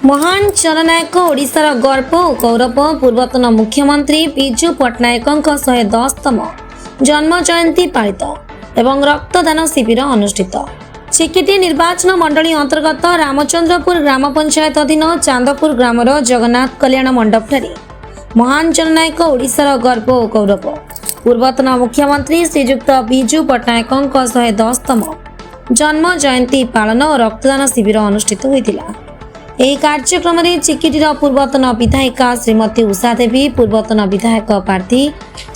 महान जननायक ओडिशार गर्व और गौरव पूर्वतन मुख्यमंत्री विजु पट्टनायक 110तम जन्म जयंती पालित एवं रक्तदान शिविर अनुष्ठित। चिकिटी निर्वाचन मंडली अंतर्गत रामचंद्रपुर ग्राम पंचायत अधीन चांदपुर ग्रामर जगन्नाथ कल्याण मंडप महान जननायक ओडिशार गर्व और गौरव पूर्वतन मुख्यमंत्री श्रीजुक्त विजु पट्टनायक 110तम जन्म जयंती पालन और रक्तदान शिविर अनुष्ठित होता। ଏହି କାର୍ଯ୍ୟକ୍ରମରେ ଚିକିଟିର ପୂର୍ବତନ ବିଧାୟିକା ଶ୍ରୀମତୀ ଉଷା ଦେବୀ, ପୂର୍ବତନ ବିଧାୟକ ପ୍ରାର୍ଥୀ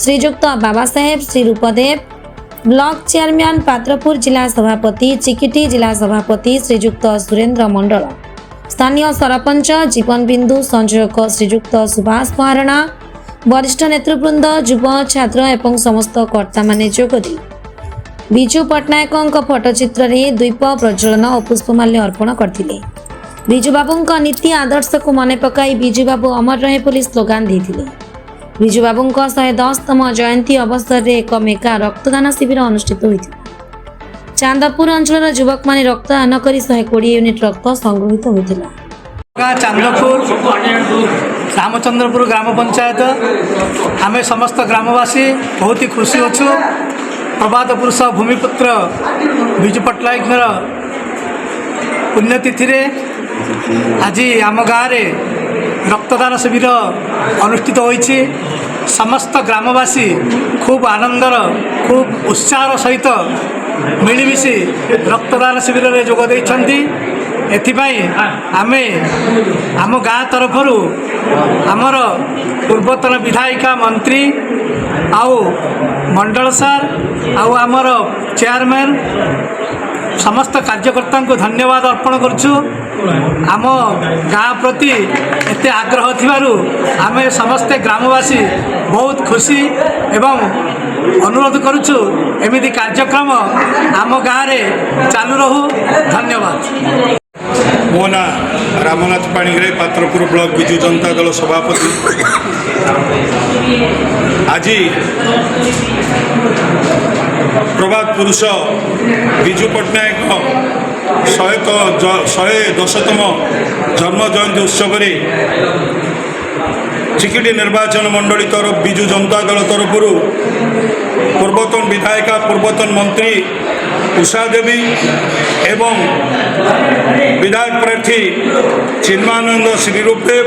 ଶ୍ରୀଯୁକ୍ତ ବାବା ସାହେବ ଶ୍ରୀ ରୂପଦେବ, ବ୍ଲକ ଚେୟାରମ୍ୟାନ ପାତ୍ରପୁର ଜିଲ୍ଲା ସଭାପତି ଚିକିଟି ଜିଲ୍ଲା ସଭାପତି ଶ୍ରୀଯୁକ୍ତ ସୁରେନ୍ଦ୍ର ମଣ୍ଡଳ, ସ୍ଥାନୀୟ ସରପଞ୍ଚ ଜୀବନ ବିନ୍ଦୁ ସଂଯୋଜକ ଶ୍ରୀଯୁକ୍ତ ସୁଭାଷ ମହାରଣା, ବରିଷ୍ଠ ନେତୃବୃନ୍ଦ, ଯୁବ ଛାତ୍ର ଏବଂ ସମସ୍ତ କର୍ତ୍ତାମାନେ ଯୋଗଦେଇ ବିଜୁ ପଟ୍ଟନାୟକଙ୍କ ଫଟୋଚିତ୍ରରେ ଦୀପ ପ୍ରଜ୍ୱଳନ ଓ ପୁଷ୍ପମାଲ୍ୟ ଅର୍ପଣ କରିଥିଲେ। विजु बाबू नीति आदर्श को मन पकाई विजु बाबू अमर रहे पुलिस स्लोगान देते। विजु बाबू 110तम जयंती अवसर में एक मेगा रक्तदान शिविर अनुष्ठित होता। चांदपुर अंचल युवक मैंने रक्तदान कर 120 यूनिट रक्त संग्रहित होता। चांदपुर रामचंद्रपुर ग्राम पंचायत आम समस्त ग्रामवासी बहुत ही खुशी अच्छु। प्रभात पुरुष भूमिपुत्र विजु पट्टनायक पुण्यतिथि आज आम गाँव रक्तदान शिविर अनुष्ठित होइछि। समस्त ग्रामवासी खूब आनंदर खूब उत्साह सहित मिलमिशि रक्तदान शिविर में जोग देइछन्ति। एथिपाई आमे आम गाँ तरफ आमर पूर्वतन विधायिका मंत्री आउ मंडल सार आउ आमर चेयरमैन समस्त कार्यकर्ता को धन्यवाद अर्पण करुछु। आम गाँ प्रति एते आग्रह थिबारु आमे समस्ते ग्रामवासी बहुत खुशी एवं अनुरोध करुछु एमिति कार्यक्रम आम गाँ रे चालू रहू। धन्यवाद। मो ना रामनाथ पाणिग्राही पात्रपुर ब्लॉक विजु जनता दल सभापति। आज प्रभात पुरुष विजु पट्टनायक 110तम जन्म जयंती उत्सव चिकिटी निर्वाचन मंडली तरफ विजु जनता दल तरफ पूर्वतन विधायिका पूर्वतन मंत्री उषा देवी एवं विधायक प्रार्थी चिन्मानंद श्री रूपदेव,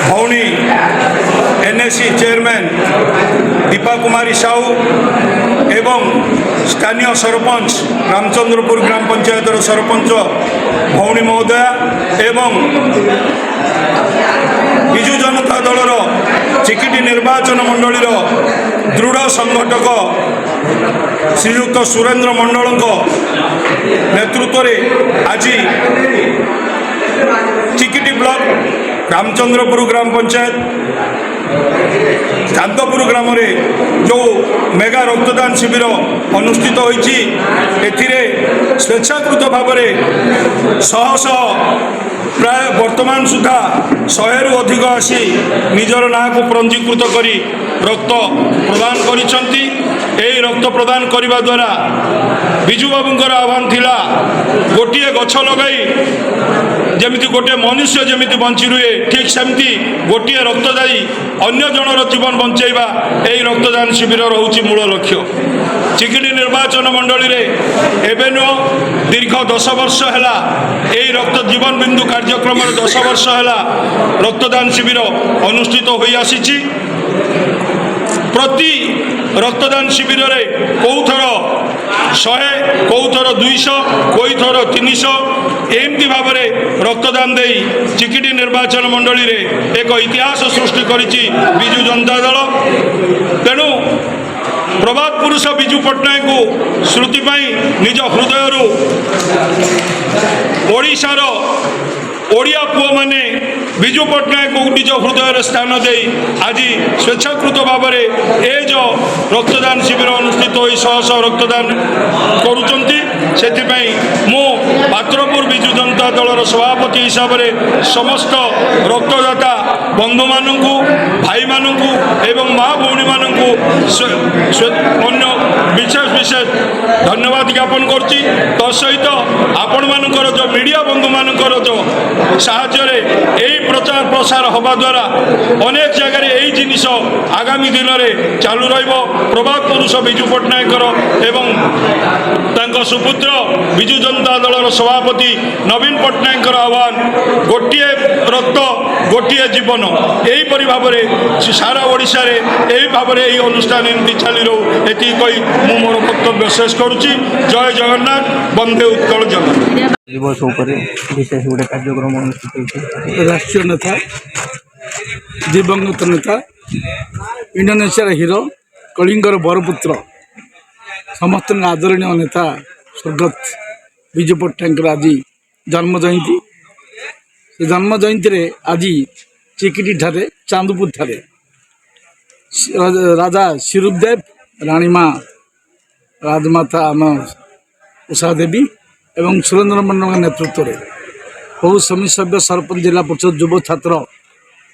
भौणी एनएससी चेयरमैन दीपा कुमारी साहू एवं स्थानीय सरपंच रामचंद्रपुर ग्राम पंचायत सरपंच भौणी महोदया एवं विजु जनता दलर चिकिटी निर्वाचन मंडलीर दृढ़ संगठक श्रीयुक्त सुरेन्द्र मंडल नेतृत्व में आज चिकिटी ब्लॉक रामचंद्रपुर ग्राम पंचायत चांदपुर ग्राम रे जो मेगा रक्तदान शिविर अनुष्ठित होइछि। एथिरे स्वेच्छाकृत भाव में शह शह प्राय वर्तमान सुधा 100 रु अधिक आसी निजर नाँ को पंजीकृत करी रक्त प्रदान करिसंती। एई रक्त प्रदान करिबा द्वारा विजु बाबूंकर आह्वान थिला गोटिए गछ लगाई जमिति गोटे मनुष्य जमिति बंची रुहे ठीक सेमती गोटिए रक्तदायी अन्य जनर जीवन बंचाइबा एई रक्तदान शिविर रहउछि मूल लक्ष्य। चिकिटी निर्वाचन मंडली रे एबे नो दीर्घ 10 वर्ष हैला एई रक्त जीवन बिंदु कार्यक्रम 10 वर्ष हैला रक्तदान शिविर अनुष्ठित होई आसीछि। प्रति रक्तदान शिविर रे कौ थर 100 कौ थर 200 कोई थर 300 एमती भाव में रक्तदान दे चिकिटी निर्वाचन मंडली रे एक इतिहास सृष्टि करिछि विजु जनता दल। तेणु प्रभात पुरुष विजु पट्टनायक को स्मृति निज हृदय ओडिशार ओडिया पुओ माने विजु पट्टनायक को निज हृदय स्थान दे आज स्वेच्छाकृत भाव में ए जो रक्तदान शिविर अनुष्ठित हो 100 रक्तदान करुचंती। से मु पात्रपुर विजु जनता दलर सभापति हिसाब से समस्त रक्तदाता बंधु मानू भाई मानू एवं माँ भौणी मानू अन्य विशेष विशेष धन्यवाद ज्ञापन करछि। तसहित आपण मानकर जो मीडिया बंधु मानकर जो साहाय्य यही प्रचार प्रसार हवा द्वारा अनेक जगह यही जिनिस आगामी दिन में चालू रहिबो। प्रभात पुरुष विजु पट्टनायकर एवं तांको सुपुत्र विजु जनता दलर सभापति नवीन पट्टनायकर आह्वान गोटे रक्त गोटे जीवन यहीपरि भाव में सारा ओडिशा रे यही भाव में यही अनुष्ठान एमती चली रो एति कही मु मोर वक्तव्य शेष करुच्ची। जय जगन्नाथ, वंदे उत्कल जगन्नाथ। दिवस उपर विशेष गोटे कार्यक्रम अनुष्ठित होती। राष्ट्रीय नेता दिवंगत नेता इंडोनेशिया हिरो कलिंगर बरपुत्र समस्त आदरणीय नेता स्वर्गत विजु पट्टनायक आज जन्म जयंती। से जन्म जयंती आज चिकिटी ठारे चांदपुर ठारे राजा सिरुपदेव राणीमा राजमाता आम उषा देवी एवं सुरेंद्र मंडल नेतृत्व में बहु समिति सभ्य सरपंच जिला परिषद युव छात्र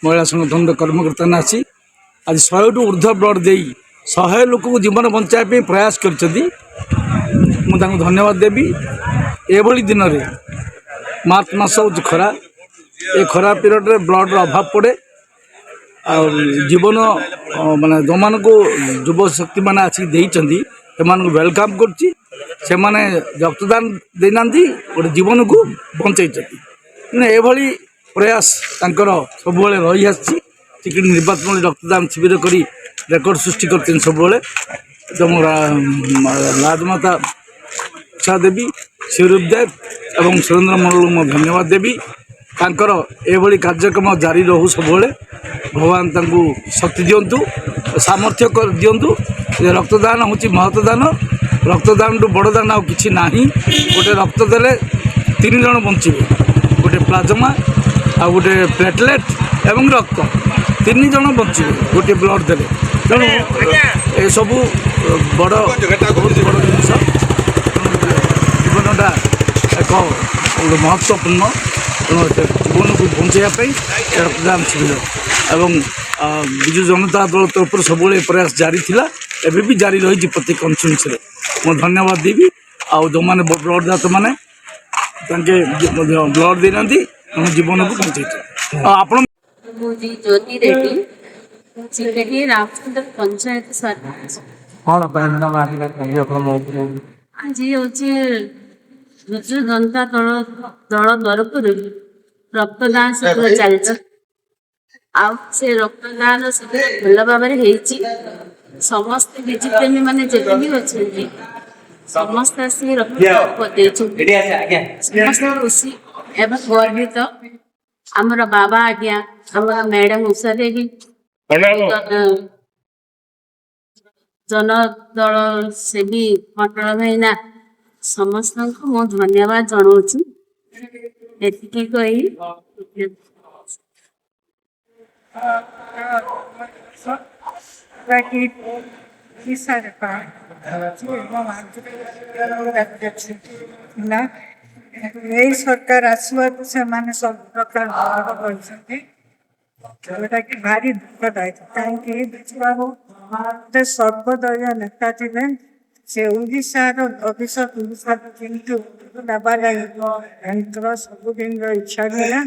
महिला संगठन कर्मकर्ता ने आसी आज 100 टू ऊर्ध्व ब्लड दे 100 लोक को जीवन बचाई प्रयास कर धन्यवाद देवी। एभली दिन में मार्च मास हूँ खरा ए खरा पीरियड रे ब्लड अभाव पड़े जीवन माने जो मान को युव शक्ति मैंने आसिक वेलकम कर रक्तदान देना गोटे जीवन को बचाई एभली प्रयास सब रही आसी चिकिट निर्वाचन रक्तदान शिविर कर रेकर्ड सृष्टि कर सब राजमाता उषा देवी सिरुपदेव एवं सुरेंद्र मंडल धन्यवाद देवी। तांकर एभली कार्यक्रम जारी रहू सब भगवान तांकु शक्ति दिंतु सामर्थ्य दिंतु। रक्तदान हूँ महत्दान, रक्तदान टू बड़ दान आउ कि ना। गोटे रक्त देले 3 जन बंचे, गोटे प्लाज्मा आ गोटे प्लेटलेट एवं रक्त 3 जन बंचे गोटे ब्लड देले। तेणु ए सबू बड़ बहुत बड़ जिन जीवनटा एक महत्वपूर्ण जीवन को बचाई रक्तदान शिविर एवं विजु जनता दल तरफ सब प्रयास जारी थिला एबे भी जारी रही प्रत्येक कन्स्टिट्यूएंसी रे। मैं धन्यवाद देवी आउ जो मैंने ब्लड दाता मैंने ब्लड देना जीवन को बचाई। आपण ज्योति रेड्डी चिकेटी रामचंद्र पंचायत सरपंच कौन कार्यक्रम आज हूँ विजु जनता दल तरफ रक्तदान शिविर चलती से रक्तदान शिविर भल भाव समस्त विजिप्रेमी मैंने जब भी अच्छे समस्त आसिक रक्तदान कर समस्त खुशी एवं गर्वित आमर बाबा आज्ञा आम मैडम उषा देवी जनदल सेवी मंडल भाईना समस्त को धन्यवाद जनाऊँ। एतिकी कही यही सरकार आसवा से माने सब प्रकार जोटा कि भारी दुखदायक कहीं बाबू सर्वदलीय नेता थे से ओडार भविष्य ओडार किंतु नवा लगे सबुदिन इच्छा था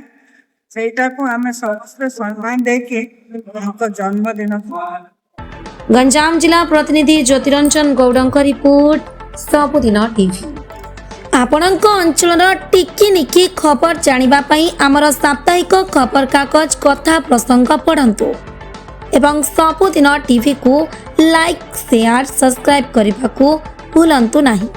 सेटा को आम समस्त सम्मान देके जन्मदिन गंजाम जिला प्रतिनिधि ज्योतिरंजन गौड़ଙ୍କ रिपोर्ट सबुदिन टीवी। आपणक अंचल टिकी निकी खबर जानिबा पई आमर साप्ताहिक खबर कागज कथा प्रसंग पढ़ंतु एवं सबुदिन टीवी को लाइक शेयर सब्सक्राइब करने को भूलंतु नहीं।